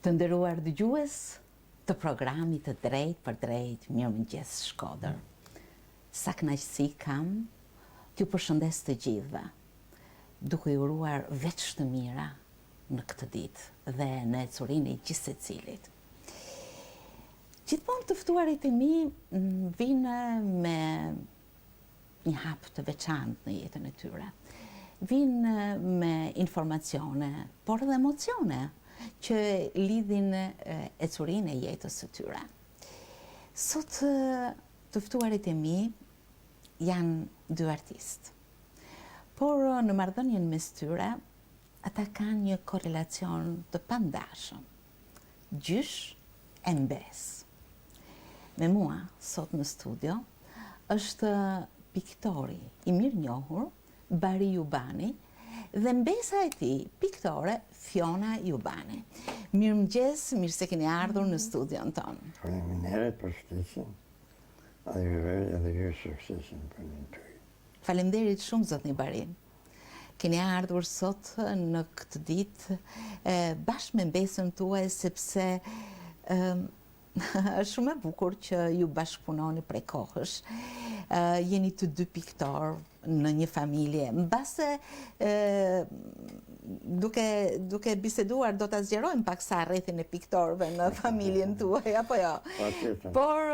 Të nderuar dëgjues të programit të Drejt për Drejt, mirëmëngjes Shkodër. Sa kënaqësi kam t'ju përshëndes të gjithëve, duke ju uruar veç të mira në këtë ditë dhe në ecurinë e gjithë secilit. Gjithmonë të ftuarit e mi vinë me një hap të veçantë në jetën e tyre. Vinë me informacione, por edhe emocione që lidhin ecurinë e jetës së tyre. Sot të ftuarit e mi janë dy artistë, por në marrëdhënien mes tyre ata kanë një korrelacion të pandashëm, gjysh e mbes. Me mua sot në studio është piktori i mirënjohur Bari Jubani dhe mbesa e tij piktore Fiona Jubani. Mirëmëngjes, mirë se keni ardhur në studion tonë. Faleminderit për ftesën. Edhe ju suksesin për një tuaj. Faleminderit shumë zotni Bari. Keni ardhur sot në këtë ditë bashkë me mbesën tuaj sepse është shumë e bukur që ju bashkëpunoni prej kohësh. Jeni të dy piktor në një familje. Mbase duke biseduar do ta zgjerojmë pak sa rrethin e piktorëve në familjen tuaj, apo jo? Por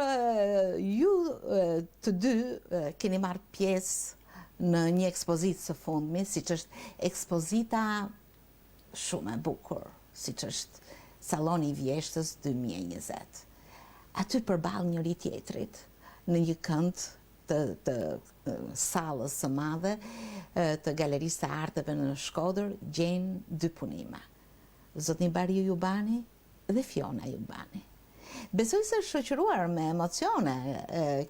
ju të dy keni marrë pjesë në një ekspozitë së fundmi, siç është ekspozita shumë e bukur, siç është Salloni i Vjeshtës 2020. Aty përballë njëri tjetrit në një kënd të sallës së madhe të Galerisë së Arteve në Shkodër gjejnë dy punime. Zotni Bari Jubani dhe Fiona Jubani. Besoj se është shoqëruar me emocione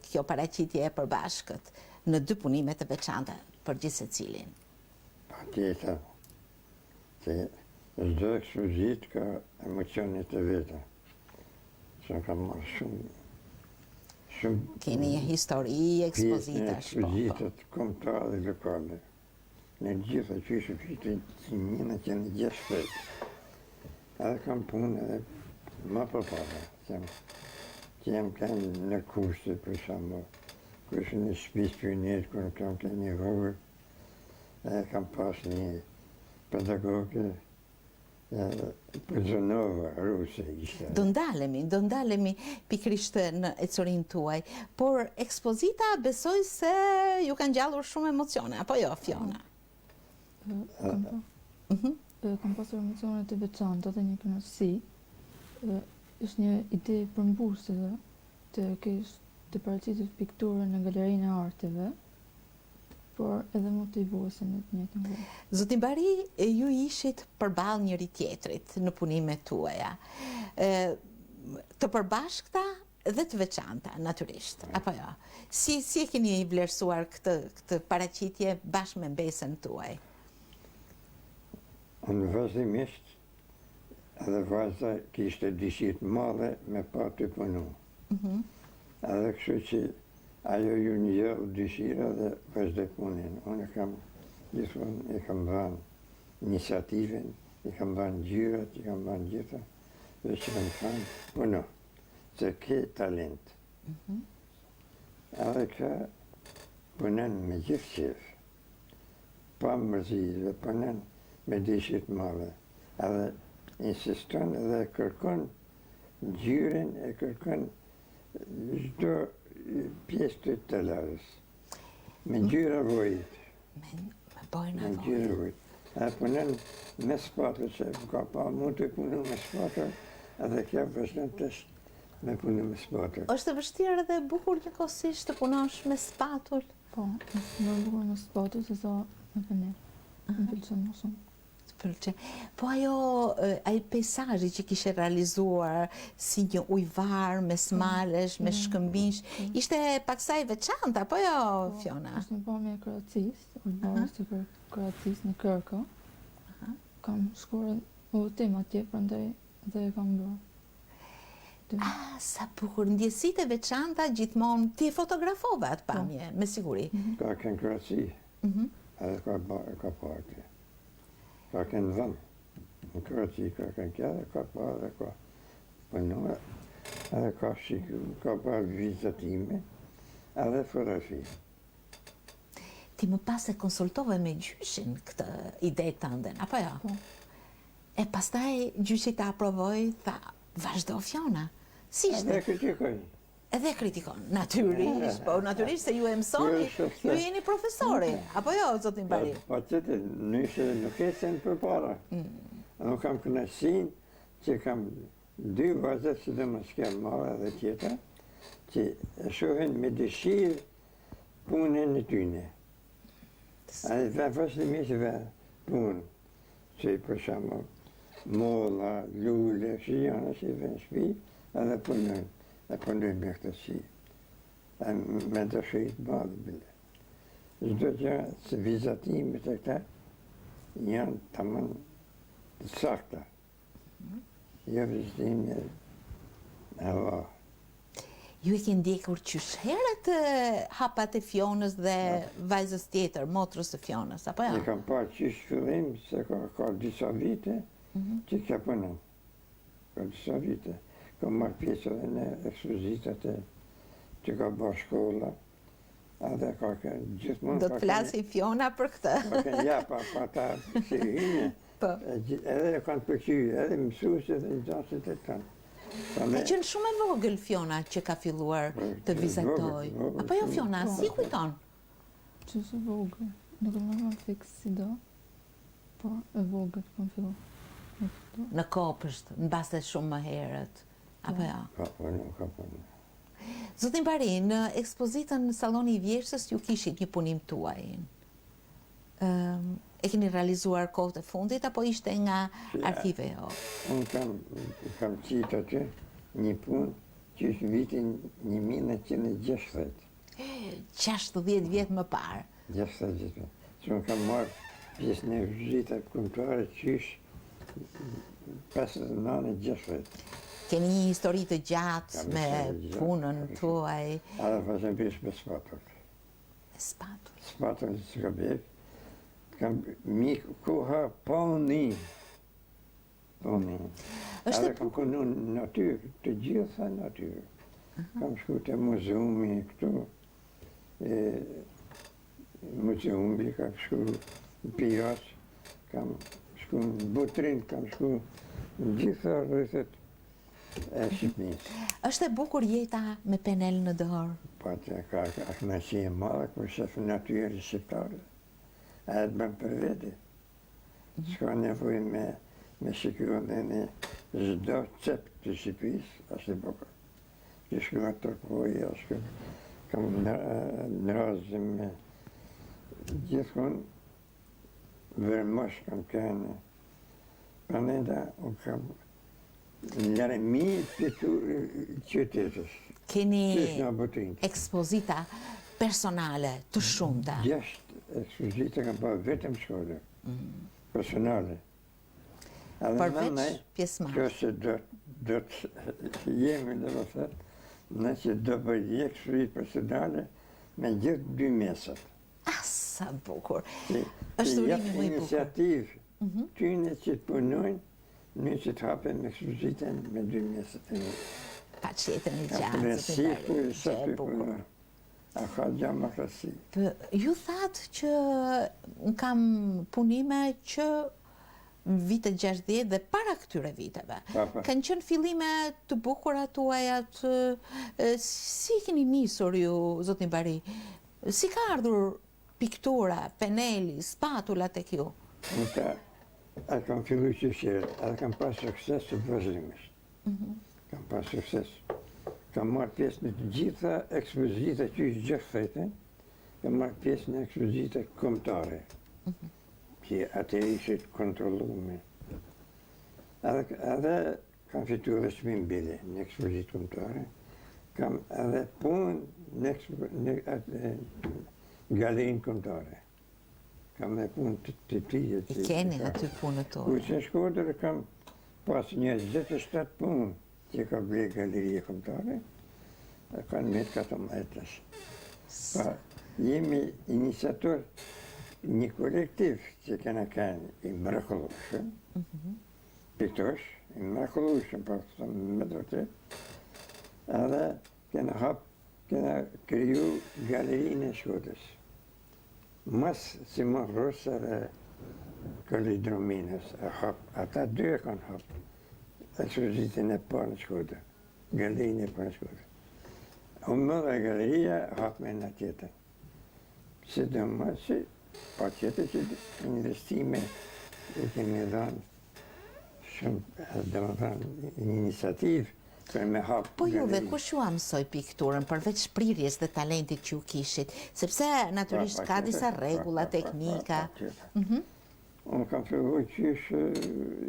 kjo paraqitje e përbashkët në dy punime të veçanta për gjithë secilin. Patjetër. Se çdo ekspozitë ka emocionet e veta. Që kam marrë shumë. Keni një histori ekspozitash. Ekspozitat kombëtare dhe lokale. Në gjitha qyshë që njëna që në gjithë shpetë. Edhe kam punë edhe ma përpara. Që jam kanë në kurse, për shembull. Kurse në shtëpi pioner, kur kam kanë një vogël, edhe kam pas një pedagoge Përzonova, ruse ishte. Do ndalemi pikrisht në ecurinë tuaj, por ekspozita besoj se ju kanë gjallur shumë emocione, apo jo, Fiona? Kam pasur emocione të veçanta dhe një kënaqësi. Është një ide përmbushëse të paraqitet pikturën në Galerinë e Arteve, por edhe motivuese në të njëjtën kohë. Zotni Bari, ju ishit përballë njëri tjetrit në punimet tuaja. Të përbashkëta dhe të veçanta, natyrisht, apo jo? Si e keni vlerësuar këtë paraqitje bashkë me mbesën tuaj? Unë vazhdimisht edhe vajza kishte dëshirë të madhe me pa të punu. Edhe kështu që ajo ju njëllë dëshira dhe vazhde punin. Unë gjithmonë e kam dhënë iniciativën, i kam dhënë gjyrat, i kam dhënë gjitha, dhe që kam thënë, puno, se ke talent. Edhe ka punen me gjithë qef, pa mërzi dhe punen me dëshirë të madhe. Edhe insiston dhe kërkon gjyrin e kërkon çdo pjesë të telarës. Me gjyra vojit. Me bojna vojit. Me gjyra vojit. E punen me spatër, që ka pa mund të punu me spatër, edhe kja vazhdon të me punu me spatër. Është vështirë dhe bukur njëkohësisht të punosh me spatull? Po, është më bukur me spatull se sa me penel. Më pëlqen më shumë. Po ai peizazhi që kishe realizuar si një ujvar me smalesh, me shkëmbish, ishte paksaj veçantë, apo jo, Fiona? Është një pamje e Kroacisë, ujvarës të Kroacisë në Kërko. Kam shkuar udhëtim atje, prandaj dhe e kam bërë. Sa bukur, ndjesitë e veçanta gjithmonë ti e fotografove atë pamje, me siguri. Ka kënë Kroaci, edhe ka parti. Ka kënë vënd. në Kroaci ka kanë kja dhe ka pa dhe ka punua, edhe ka shiku, ka pa vizatime, edhe fotografi. Ti më pas e konsultove me gjyshin këtë ide të ndën, apo jo? Po. E pastaj gjyshi ta aprovoi, tha, vazhdo Fiona. Si ishte? Edhe kritikoj. Edhe kritikon, natyrisht, po natyrisht se ju e mësoni, ju jeni profesori, apo jo, zotin Bari? Po qëtë, nuk e sen për para. Nuk kam kënaqësinë që kam dy vazët që dhe më s'kem marrë dhe tjeta, që e shohin me dëshirë punën e tyne. A i vazhdimisht punë, që për shembull molla, lule, që janë që i vënë shtëpi, edhe punojnë. E punojnë me këtë si. Me dëshirit madhe bile. Çdo gjë se vizatimet e këta janë tamam të sakta. Jo vizatime Allah. Ju e ke ndjekur qysh herët hapat e Fionës dhe vajzës tjetër, motrës së Fionës, apo jo? E kam parë qysh fillim, se ka disa vite që ka punon. Ka disa vite. Kam marrë pjesë edhe në ekspozitat që ka bërë shkolla, edhe ka gjithmonë... Do të flasi Fiona për këtë. Ja, pa ta si hynë, edhe kanë përqyë, edhe mësuesit dhe nxënësit e tanë. Ka qenë shumë e vogël Fiona që ka filluar të vizatoj. Apo jo Fiona, si kujton? Qësë vogël, nuk e marrë fiks si do, po e vogël kam fillu. Në kopësht, në base shumë më herët. Apo ja? Ka punë. Zotin Bari, në ekspozitën në Saloni i Vjeshtës ju kishit një punim tuaj. E keni realizuar kohët e fundit, apo ishte nga arkive jo? Unë kam qitë aty një punë që është vitin 1960. 60 vjetë më parë. 60 vjetë. Që unë kam marrë pjesë në vizita kombëtare që është 59-60. Keni një histori të gjatë me punën tuaj. Edhe fazën pjesë me spatull. Spatull? Spatull që ka bjek. Kam mikë koha pa unë. Edhe kam punu në natyrë, të gjitha natyrë. Kam shku të muzeumi këtu, muzeumi, kam shku në Pijaq, kam shku në Butrin, kam shku në gjitha rrëthet e Shqipnisë. Është e bukur jeta me penel në dorë? Po të ka kënaqësi e madhe kur shef natyrën shqiptare. A e të bëm për vete. S'ka nevoj me shikuar në çdo cep të Shqipërisë, është e bukur. Që shkuar të Turqoja, kam në razë me gjithmonë vërmosh kam kënë. Pranenda u kam njëre mi të qytetës. Keni ekspozita personale të shumta? 6 ekspozita kam pa vetëm shkollë, personale. Përveç pjesëmarrjes. Kjo se do të jemi dhe më thëtë, në që do bëjë ekspozit personale me gjithë 2 mesat. Sa bukur. Është urimi më i bukur. Iniciativë tyne që të punojnë, në që të hapen ekspozitën me 2 mesat e një. Pa qetën e gjatë. Që e bukur. A ka demokrasi. Ju thatë që kam punime që në vitet 60 dhe para këtyre viteve. Kanë qenë fillime të bukura tuajat. Si keni nisur ju, zotin Bari? Si ka ardhur piktura, peneli, spatula tek ju? A kam fillu që shirë, a kam pas sukses të vazhdimisht. Kam pas sukses. Kam marrë pjesë në të gjitha ekspozita që ishtë gjithë fete, kam marrë pjesë në ekspozita kombëtare, që atë ishte kontrollume. Edhe kam fitu dhe çmim bile në ekspozitë kombëtare, kam edhe punë në galerinë kombëtare. Kam edhe punë të tije. Keni aty punët tuaja. Kur që në Shkodër kam pas një 27 punë që ka ble galerije kombëtare, kanë me 14. Jemi iniciator një kolektiv që kena kanë i mrekullueshëm, pikturës, i mrekullueshëm, po thëmë me vërtet. Edhe kena kriju galerinë e Shkodrës. Mas Simon Rosa dhe Kolidrominës e hap, ata dy e kanë hap. Ekspozitin e parë në Shkodrë, galerinë e parë në Shkodrë. Unë dhe galeria hap me në tjetër. Se do më që, pa tjetër që investime e kemi dhanë shumë, dhe më dhanë, një iniciativë për me hapë Po juve, kush ju mësoj pikturën, përveç shprirjes dhe talentit që ju kishit? Sepse, naturisht, ka disa regula, teknika. Unë kam fillu qysh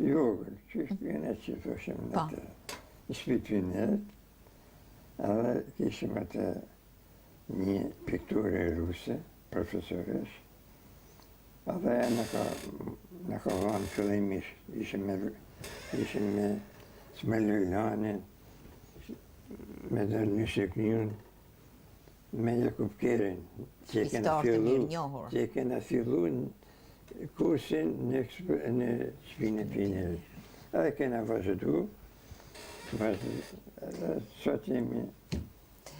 jogën, qysh pjene që thoshim në të shpitvinet, edhe kishim atë një pikturë ruse, profesoresh, edhe në ka vanë fillimisht, ishim me Smelujlanin, me Dërnyshe Knjun, me Jakub Kerin, që e kena fillu kursin në shpinë e Pinerit. Edhe kena vazhdu, sot jemi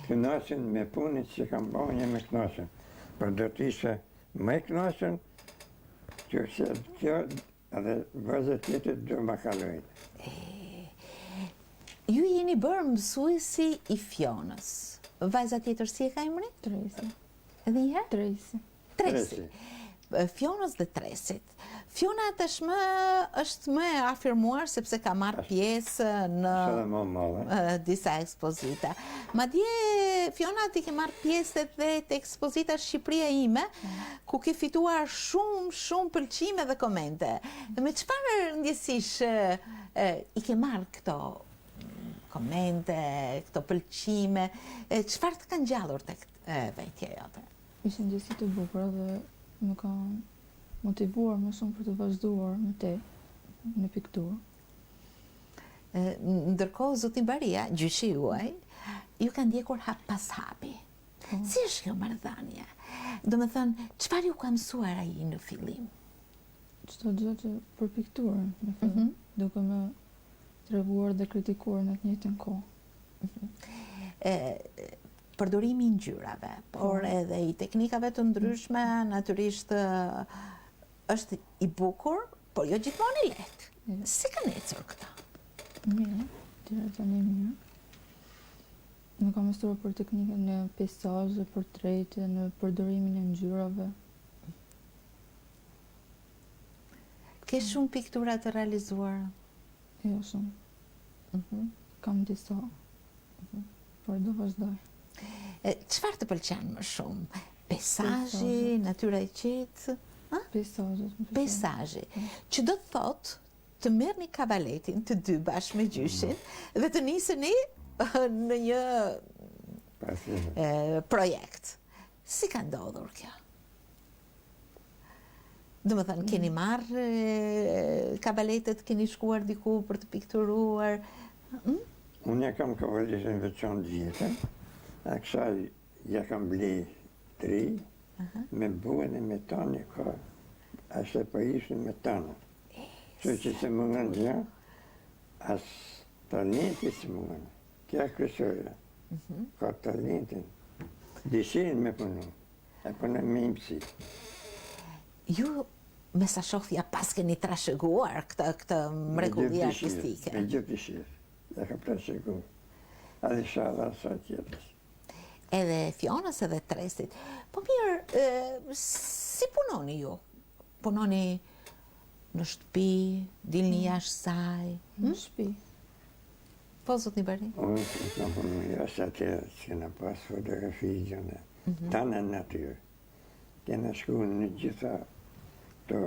kënaqën me punit që kam bëhen jemi kënaqën. Por do të ishe më kënaqën që kjo edhe vazhdet tjetër do më kalojnë. Ju jeni bërë mësuesi i Fionës. Vajza tjetër si e ka emrin? Tresi. Edhe një herë? Tresi. Tresi. Fionës dhe Tresit. Fiona tashmë është më e afirmuar sepse ka marrë pjesë në disa ekspozita. Madje Fiona ti ke marrë pjesë edhe te ekspozita Shqipëria ime, ku ke fituar shumë pëlqime dhe komente. Me çfarë ndjesish i ke marrë këto komente, këto pëlqime, çfarë të kanë gjallur tek vetja jote? Ishin ndjesi të bukura dhe më kanë motivuar më shumë për të vazhduar më tej në pikturë. Ndërkohë, zotin Baria, gjyshi juaj, ju ka ndjekur hap pas hapi. Si është kjo marrëdhënie? Do me thënë, çfarë ju ka mësuar ai në fillim? Çdo gjë që për pikturën, në fillim, duke më treguar dhe kritikuar në të njëjtën kohë. Përdorimi i ngjyrave, por edhe i teknikave të ndryshme, natyrisht është i bukur, por jo gjithmonë i lehtë. Si kanë ecur këta? Mirë, deri tani mirë. Më kam mësuar për teknikën e peizazhe, portrete, në përdorimin e ngjyrave. Ke shumë piktura të realizuara? Jo shumë. Kam disa, por do vazhdoj. Çfarë të pëlqen më shumë? Peizazhi, natyra e qetë? Peizazhi. Që do të thotë të merrni kavaletin të dy bashkë me gjyshin dhe të niseni në një projekt. Si ka ndodhur kjo? Do më thënë, keni marrë kavaletet, keni shkuar diku për të pikturuar? Unë ja kam kavaletin veçan vjetën, a kësaj ja kam blej 3, me buën e metani ka, ashtë e pa ishën metana. Që që se më ngënë gjë, as talenti se më ngënë. Kja kërësore, ka talentin, dëshirin me punu, e punu me imësi. Ju, me sa shofja, pas keni trashëguar këtë mrekulli artistike? Me gjithë dëshirë, ja ka trashëguar. Adhe shala sa tjetës. Edhe Fionës edhe Tresit. Po mirë, si punoni ju? Punoni në shtëpi, dilni jashtë saj? Në shtëpi. Po, zotni Bari? Unë kam punu jashtë atërë, që kena pas fotografi gjëne. Tanë në natyrë. Kena shku në gjitha të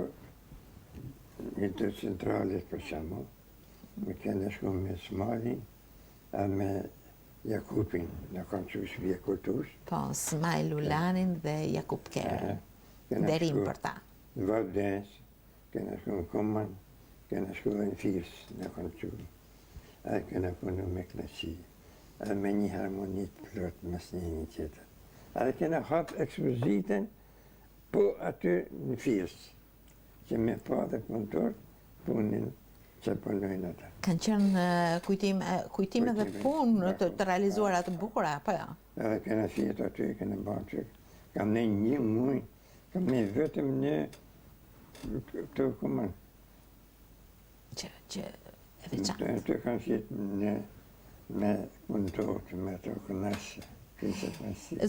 një të centralit për shamu. Me kena shku me Smalin, a me Jakupin, në kanë që shpje kulturës. Po, Smajl Ulanin dhe Jakub Kerën. Derim për ta. Në Valdens, kena shku në Koman, kena shku në Firs, në kanë që. A kena punu me klasi. A me një harmonit plot mas një tjetër. A kena hap ekspozitën, po aty në Firs, që me pa dhe punëtor, punin që punojnë ata. Kanë qenë kujtime dhe punë të realizuara të bukura, apo jo? Edhe kena fjetë aty, kena bërë që kam ne një muj, kam ne vetëm një të këmën. Që e veçantë. Të kam fjetë me punëtorët, me të kënaqë.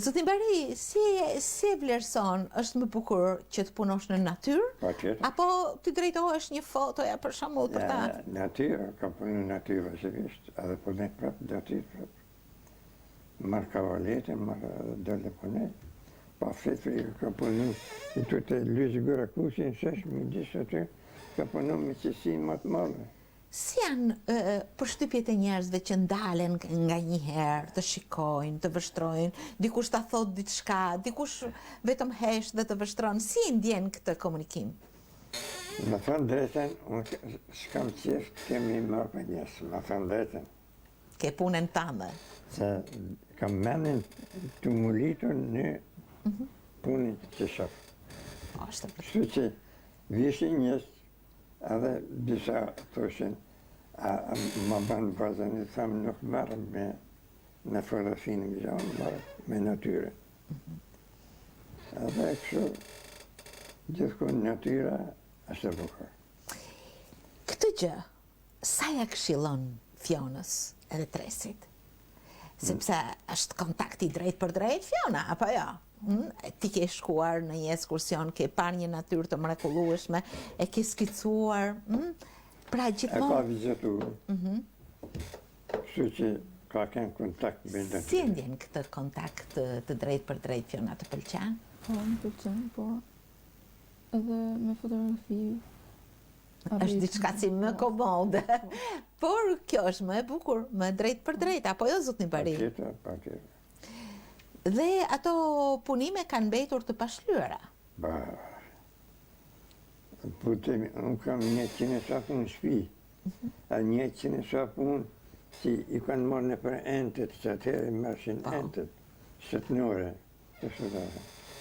Zotin Bari, si e vlerëson, është më bukur që të punosh në natyrë? Patjetër. Apo të drejtohesh një fotoja për shembull për ta? Natyra, ka punu natyrë vazhdimisht, edhe punoj prapë natyrë prapë. Marë kavalete, marë dole punoj. Pa fletëri, ka punu i të të lysë gëra kusin, shesh, midis aty, ka punu me qësi më të madhe. Si janë përshtypjet e njerëzve që ndalen nga një herë, të shikojnë, të vështrojnë, dikush ta thot diçka, dikush vetëm hesh dhe të vështron, si e ndjen këtë komunikim? Më thënë drejten, unë s'kam qef të kemi marrë për njësë, më thënë drejten. Ke punën tënde. Se kam menin të mulitur në punën që shofë. Kështu që vishin njësë, edhe disa thoshin, ma banë bazën e thamë nuk marrë me fotografinë më gjanë, marrë me natyre. Edhe kështu, gjithkun natyra është e bukur. Këtë gjë, sa ja këshillon Fionës edhe Tresit? Sepse është kontakti drejt për drejt Fiona, apo jo? Ti ke shkuar në një ekskursion, ke parë një natyrë të mrekullueshme, e ke skicuar, pra gjithmonë... E ka vizituar. Kështu që ka kënë kontakt me natyrë. Si ndjen këtë kontakt të drejt për drejt, Fiona, të pëlqen? Po, më pëlqen, po edhe me fotografi. Është diçka si më komode, por kjo është më e bukur, më drejt për drejt, apo jo, zotni Bari? Patjetër. Dhe ato punime kanë mbetur të pashlyera. Ba, putemi, unë kam 100 sa punë në shpi, a 100 sa punë që i kanë marrë në për entet, që atëherë i mërshin entet, shtetënore,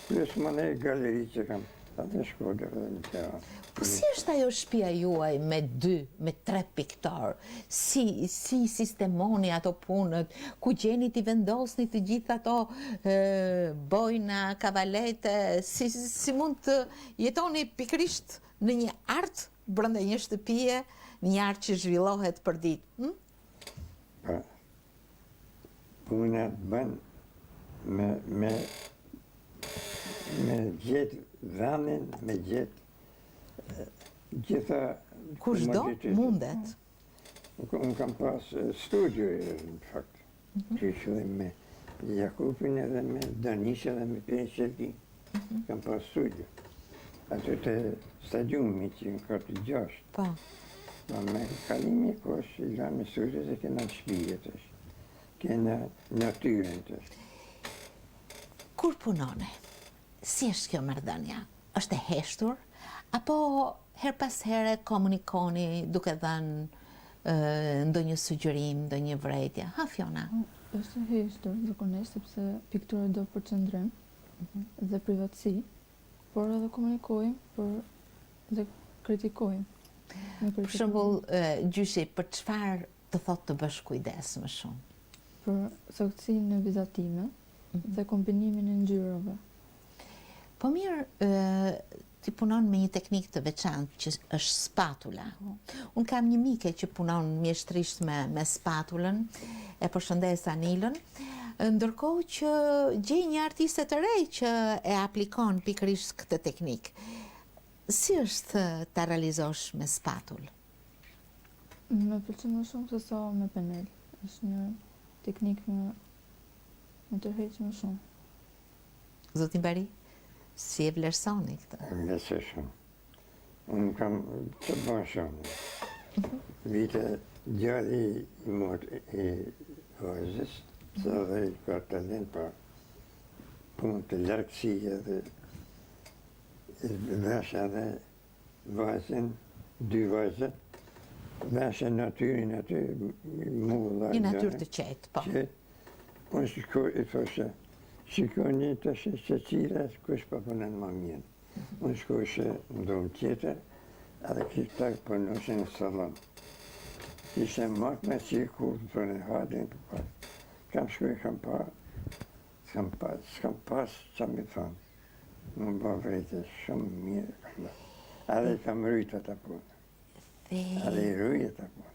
plus më në galeri që kam, atë Shkodër dhe në teatr. Po si është ajo shtëpia juaj me 2, me 3 piktor? Si sistemoni ato punët? Ku gjeni t'i vendosni të gjithë ato bojna, kavalete? Si mund të jetoni pikërisht në një art brenda një shtëpie, një art që zhvillohet për ditë? Pa, puna bën me gjithë dhanin, me gjitha... Kushdo mundet. Unë kam pas studio, në fakt. Që shullim me Jakupin edhe me Danisha edhe me Pereqelti. Kam pas studio. Ato të stadiumi që në kartë 6. Po. Me kalimi kosh, i la me studio dhe kena shpijet është. Kena natyren të është. Kur punone, si është kjo marrëdhënia? Është e heshtur? Apo her pas here komunikoni duke dhënë ndonjë sugjerim, ndonjë vërejtje? Ha, Fiona? Është e heshtur, zakonisht, sepse piktura do përqendrim dhe privatësi, por edhe komunikojmë dhe kritikojmë. Për shembull, gjyshi, për çfarë të thotë të bësh kujdes më shumë? Për saktësinë e vizatime dhe kombinimin e ngjyrave. Po mirë, ti punon me një teknikë të veçantë që është spatula. Unë kam një mike që punon mjeshtrisht me spatulën, e përshëndes Anilën, ndërkohë që gjej një artiste të re që e aplikon pikërisht këtë teknikë. Si është ta realizosh me spatullë? Më pëlqen më shumë se sa me penel. Është një teknikë më tërheq më shumë. Zotin Bari, si e vlerësoni këtë? Vlerësoj shumë. Unë kam të bënë shumë. Vite gjalli i morë i vajzës, se dhe i ka talent për punë të larkësie dhe vesha dhe vajzën, 2 vajzët, vesha natyrin aty, mulla. Një natyrë të qetë, po. Unë shikoj i thoshe, shikoni të se cila kush pa punën më mirë. Unë shkoj që ndonë tjetër, edhe kishte punoshin në salon. Ishte makna që i kur për në hadin për pas. Kam shkuj, kam pa, s'kam pas që mi thonë. Më bë vrejtë shumë mirë kam bërë. Edhe i kam rrujtë ata punë. Edhe i rrujtë ata punë.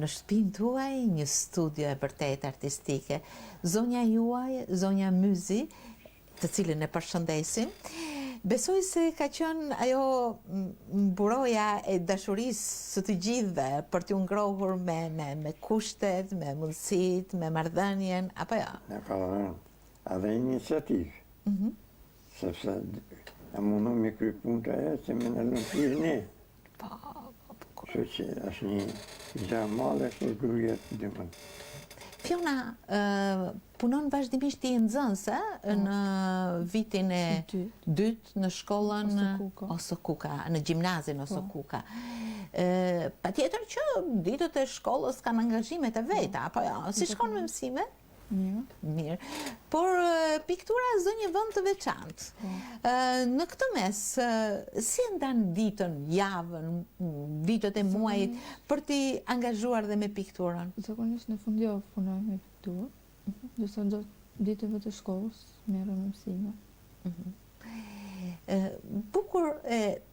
Në shtëpinë tuaj, një studio e vërtet artistike, zonja juaj, zonja Myzi, të cilën e përshëndesim, besoj se ka qenë ajo mburoja e dashurisë së të gjithëve për t'u ngrohur me kushtet, me mundësitë, me marrëdhënien, apo jo? Në ka dhënë edhe iniciativë. Sepse e mundu me kry punë të ajo që me në lënë pyrë ne. Kështu që është një gjë e madhe që grujet dëmën. Fiona punon vazhdimisht i nxënëse në vitin e dytë në shkollën Osokuka, në gjimnazin Osokuka. Patjetër që ditët e shkollës kanë angazhimet e veta, apo jo? Si shkon me mësime? Mirë. Por piktura zë një vend të veçantë. Në këtë mes, si e ndan ditën, javën, ditët e muajit për t'i angazhuar dhe me pikturën? Zakonisht në fundjavë punoj me pikturë, ndërsa gjatë ditëve të shkollës merrem me mësime. Bukur,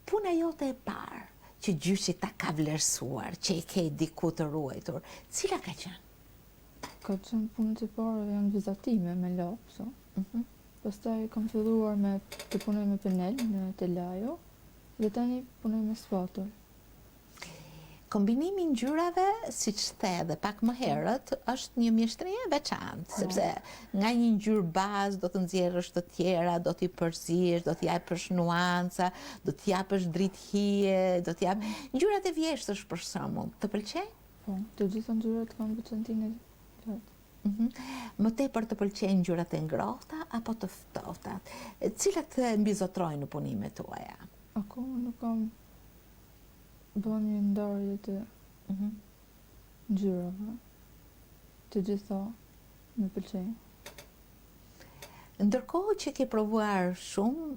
puna jote e parë që gjyshi ta ka vlerësuar, që i ke diku të ruajtur, cila ka qenë? Ka qenë punët e parë janë vizatime me lapso. Pastaj kam filluar të punoj me penel në telajo dhe tani punoj me spatull. Kombinimi ngjyrave, siç the edhe pak më herët, është një mjeshtri e veçantë, sepse nga një ngjyrë bazë do të nxjerrësh të tjera, do t'i përzihesh, do t'i japësh nuanca, do t'i japësh dritë hije, do t'i jap ngjyrat e vjeshtësh për shembull. Të pëlqejnë? Po, të gjitha ngjyrat kanë veçantinë e vet. Më tepër të pëlqejnë ngjyrat e ngrohta apo të ftohta? Cilat mbizotrojnë në punimet tuaja? Akoma nuk kam bërë një ndarje të ngjyrave. Të gjitha më pëlqejnë. Ndërkohë që ke provuar shumë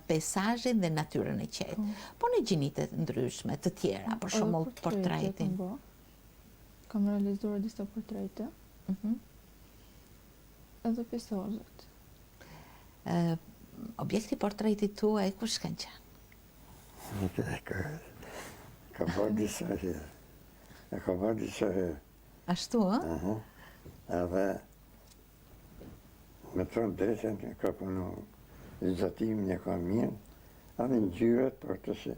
peizazhin dhe natyrën e qetë, po në gjinite ndryshme të tjera, për shembull portretin. Kam realizuar disa portrete. Edhe peizazhet. Objekti portretit tuaj kush kanë qenë? Ka bërë disa herë. Ka bërë disa herë. Ashtu, ë? Edhe me thonë drejtën ka punu vizatimin e ka mirë, edhe ngjyrat për të se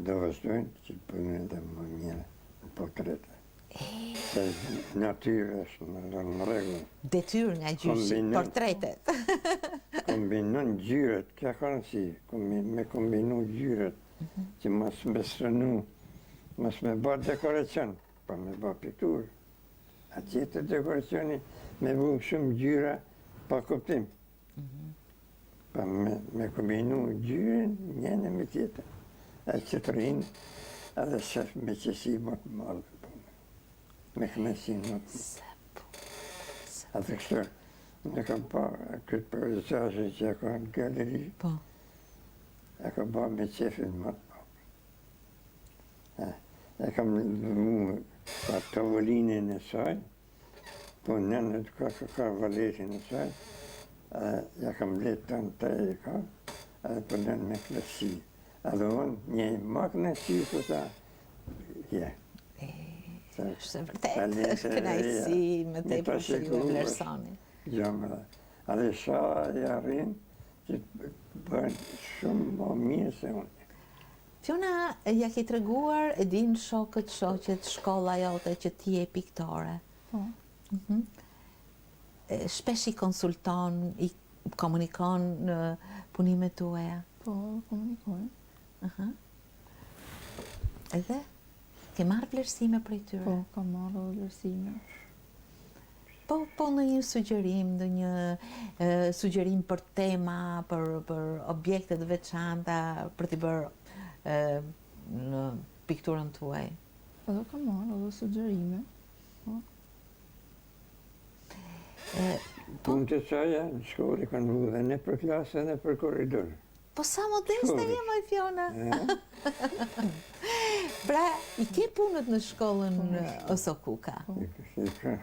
do vazhdojnë që punojnë dhe më mirë në portrete. Se natyrë është në rregull. Detyrë nga gjyshi, portretet. Kombinon ngjyrat, kja ka rëndësi, me kombinu ngjyrat, që mos me sënu, mos me bërë dekoracion, pa me bërë pikturë. A tjetër dekoracioni me bu shumë ngjyra pa kuptim. Pa me kombinu ngjyrën njënë me tjetër. E që të rinë, edhe shef me qësi më të madhe. Me kënaqësi më të madhe. Atë kështu, ne kam pa këtë peizazhe që e ka në galeri, e kam pa me qefin më të madhe. E kam mu ka tavolinën e saj, po nënët ka valetin e saj, ja kam letë të në taj e ka, edhe po nënë me klasi. Edhe unë një makë si të ta, është vërtet, kënaqësi me tepër që ju e vlerësoni. Gjamëra. Edhe shala i arrin që bëhen shumë më mirë se unë. Fiona, ja ke treguar, e din shokët, shoqet, shkolla jote që ti je piktore. Po. Shpesh i konsulton, i komunikon në punimet tuaja? Po, komunikojnë. Edhe? Ke marrë vlerësime prej tyre? Po, kam marrë vlerësime. Po në një sugjerim, në një sugjerim për tema, për objekte të veçanta, për t'i bërë në pikturën tuaj? Edhe kam marrë edhe sugjerime. Punë të qaja në shkollë kanë vu dhe ne për klasë dhe për korridor. Po sa modeste Shkollë. je, moj Fiona. Pra, i ke punët në shkollën Osokuka. Ka.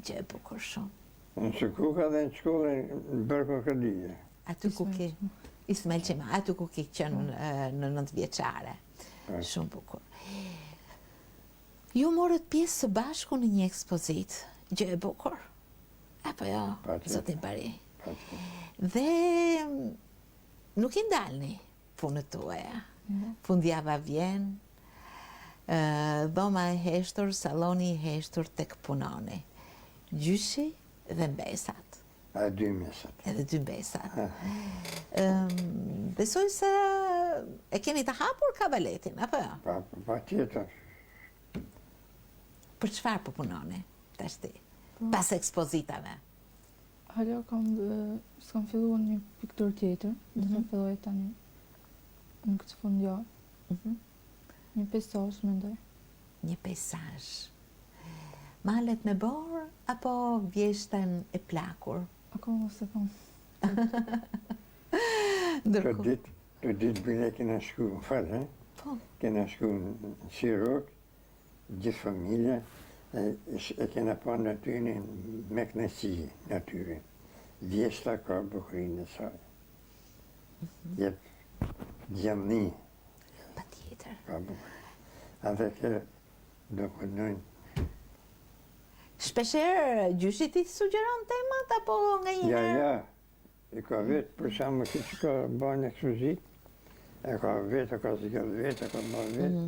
Gjë e bukur shumë. Në Sokuka dhe në shkollën në Bërko Kadije. Aty ku ke Ismail Qema, aty ku ke qenë në 9 vjeçare. Shumë bukur. Ju morët pjesë së bashku në një ekspozit. Gjë e bukur. Apo jo, zotin Bari. Dhe nuk i ndalni punët tuaja. Fundjava vjen, dhoma e heshtur, saloni i heshtur tek punoni. Gjyshi dhe mbesat. A 2 mesat. Edhe 2 mbesat. Besoj se e keni të hapur kavaletin, apo jo? Pa tjetër. Për çfarë po punoni tashti? Pas ekspozitave. Hala s'kam filluar një piktur tjetër, dhe të filloj tani në këtë fundjavë. Një pesazh mendoj. Një pesazh. Malet me borë apo vjeshtën e plakur? Akoma se kam. Të ditë bile kena shku, më falë, Po. kena shku në Shirok, gjithë familja, e kena pa natyrin me knësi natyrin. Vjeshta ka bukurinë e saj. Jep gjamni Pa tjetër. ka bukurinë. Edhe ke do përdojnë. Shpesher gjyshit i sugjeron temat apo nga një Ja, i ka vetë, për shamë që ka banë ekspozit, e ka vetë, ka zgjallë vetë, e ka banë vetë,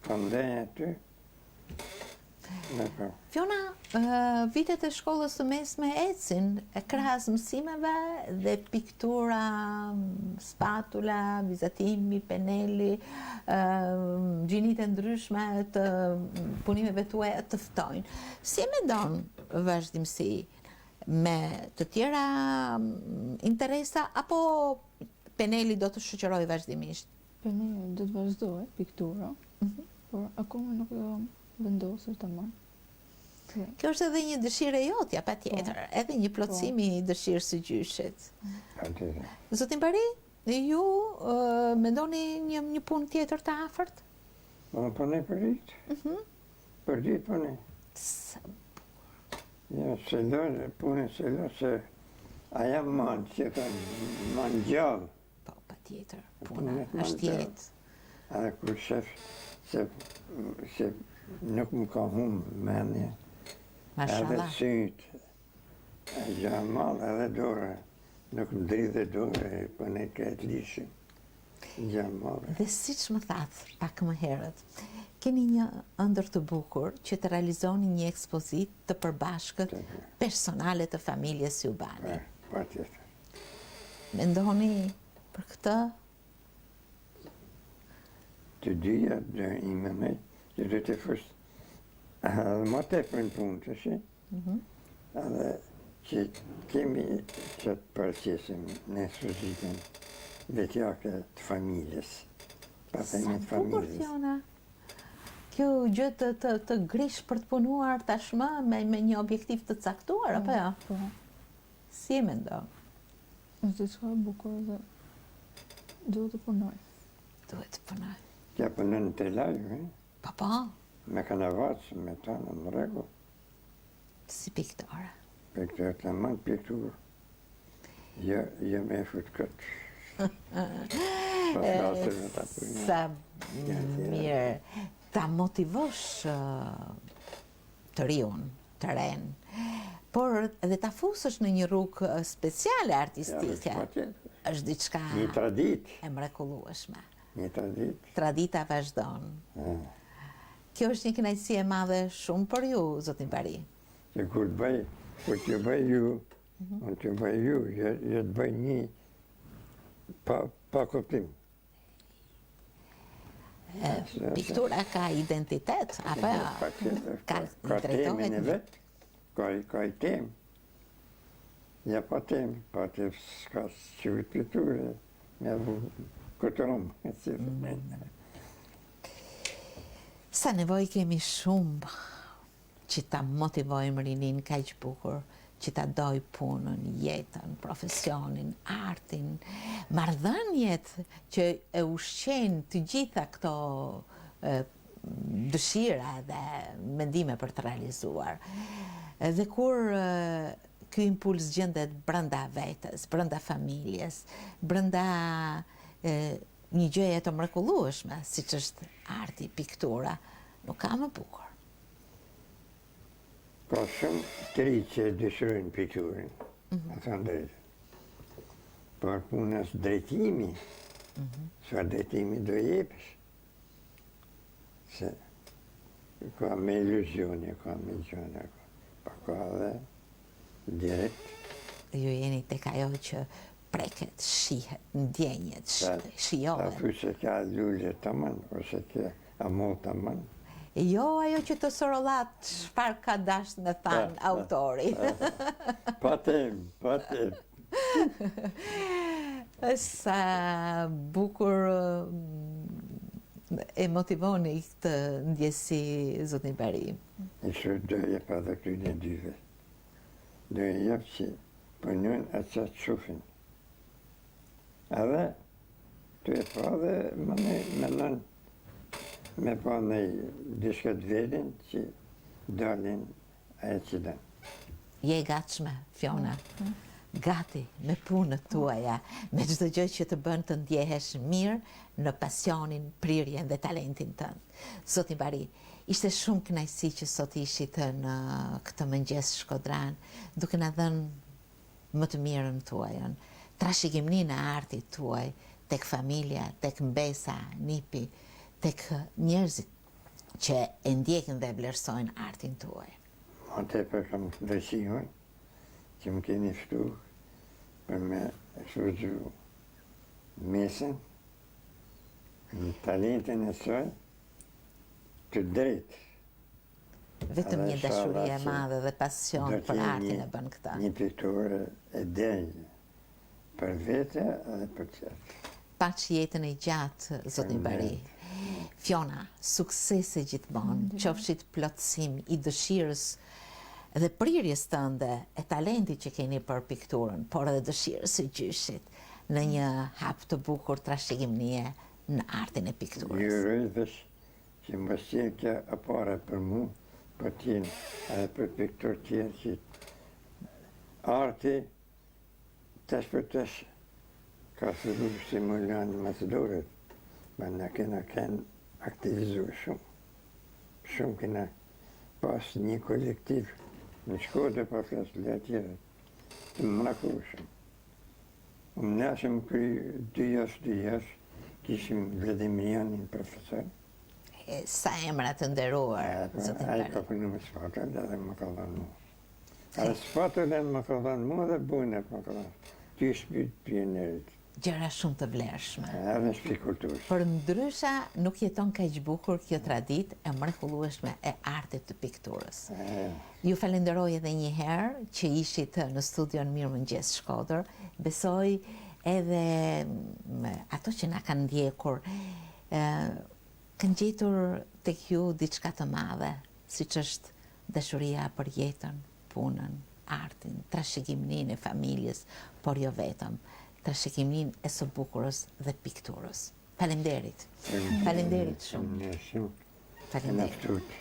ka ndenjë aty. Fiona, vitet e shkollës së mesme ecin, krahas mësimeve dhe piktura, spatula, vizatimi, peneli, gjinit e ndryshme të punimeve tuaja të ftojnë. Si e mendon vazhdimsi? Me të tjera interesa apo peneli do të shoqëroj vazhdimisht? Peneli do të vazhdoj, piktura, por akoma nuk vendosur të marrë. Kjo është edhe një dëshirë e jotja, pa tjetër, edhe një plotësimi i dëshirës së gjyshit. Zotin Bari, ju mendoni një punë tjetër të afërt? Po ne për ditë. Për ditë po ne. Ja, se do, punën se do, se aja mandë, që ka mandë gjallë. Po, pa tjetër, puna është jetë. Edhe kur shef, se nuk më ka humë menje. Edhe Mashallah. sytë, e gjamallë edhe dore, nuk më dridhe dore, për ne këtë lishë. Gjamallë. Dhe siç më thatë pak më herët, keni një ëndër të bukur që të realizoni një ekspozit të përbashkët personale të familjes Jubani. Pa tjetër. Mendoni për këtë? Të dyja dhe i me, që dhe të fështë, edhe ma te për në punë të shi, edhe që kemi që të përqesim në ekspozitën vetjake të familjes. Sa bukur, Fiona. Kjo gjë të grish për të punuar tashmë me një objektiv të caktuar, apo jo? Po. Si e mendon? Është diçka e bukur dhe duhet të punoj. Duhet të punoj. Kja punën në telajë, Po, me kanavacë, me ta në rregull. si piktore. Pikturë të manë pikturë. Jo me fut këtë. Sa mirë ta motivosh të riun, të ren, por edhe ta fusësh në një rrugë speciale artistike, është diçka Një tradit. e mrekullueshme. Një tradit. Tradita vazhdon. Kjo është një kënaqësi e madhe shumë për ju, zotin Bari. Që kur të bëj ju, unë të bëj ju, jo të bëj një pa kuptim. Piktura ka identitet, apo Ka temin e vetë, ka i tem. Ja pa tem, s'ka qëvit pikturë, me këtërum. Sa nevoj kemi shumë që ta motivojmë rinin kaq bukur që ta doj punën, jetën, profesionin, artin, marrëdhëniet që e ushqejnë të gjitha këto dëshira dhe mendime për të realizuar. Dhe kur ky impuls gjendet brenda vetes, brenda familjes, brenda një gjëje të mrekullueshme, siç është arti, piktura, nuk ka më bukur. Ka shumë të rinj që dëshirojnë pikturën, a thënë drejtë. Por punës drejtimi, çfarë drejtimi do jepësh? Se ka me iluzione, ka me gjëra, pa ka dhe direkt. Ju jeni tek ajo që preket, shihet, ndjenjet, shijohet. A thuj se ka lule të mënë, ose ka amull të mënë. Jo ajo që të sorollat çfarë ka dash me than autori. Pa tem. Sa bukur e motivoni këtë ndjesi, zotni Beri. Ishte do jep edhe këtyne dyve. Do jep që punojnë atë që shufin. Edhe të jep edhe menon me pa në dishkat vedin që dalin aje që den. Je gatshme, Fiona, gati me punët tuaja, me çdo gjë që të bën të ndjehesh mirë në pasionin, prirjen dhe talentin tënd. Zoti Bari, ishte shumë kënaqësi që sot ishit në këtë mëngjes shkodran, duke na dhënë më të mirën tuajën, trashëgiminë e artit tuaj tek familja, tek mbesa, nipi, tek njerëzit që e ndjekin dhe vlerësojnë artin tuaj. Ma tepër kam ndërësimin që më keni ftu për me shfrytëzu mesën në talentin e saj të drejtë. Vetëm një dashuri e madhe dhe pasion për artin e bën këtë. Një pikturë e denjë për vete edhe për tjerë. Paç jetën e gjatë, zotni Bari. Fiona, suksese gjithmonë, qofshit plotësim i dëshirës dhe prirjes tënde e talentit që keni për pikturën, por edhe dëshirës së gjyshit në një hap të bukur trashëgimie në artin e pikturës. Ju rëjvesh që më qenë kjo e pare për mu, për tjenë edhe për piktur tjenë që arti tash për tash ka fillu stimulan më të dorët. Ma në kena aktivizu shumë. Shumë kena pas një kolektiv në Shkodër pa flasë le tjere. Të mrekullueshëm. Unë nashëm kry 2 jash, kishim Vladimirianin profesor. Sa emra të nderuar, zotni Ai Bari. ka punu me sfatër dhe më ka dhënë mu. Edhe sfatër dhe më ka dhënë mu dhe bujnë më ka dhënë. Ty shpyt pionerit. Gjëra shumë të vlerëshme. Edhe shpi kulturës. Për ndrysha nuk jeton kaq bukur kjo traditë e mrekullueshme e artit të pikturës. Ju falenderoj edhe një herë që ishit në studion Mirëmëngjes Shkodër. Besoj edhe ato që na kanë ndjekur kanë gjetur tek ju diçka të madhe, siç është dashuria për jetën, punën, artin, trashëgiminë e familjes, por jo vetëm. Trashëgiminë e së bukurës dhe pikturës. Faleminderit. Faleminderit shumë. Shumë. Faleminderit.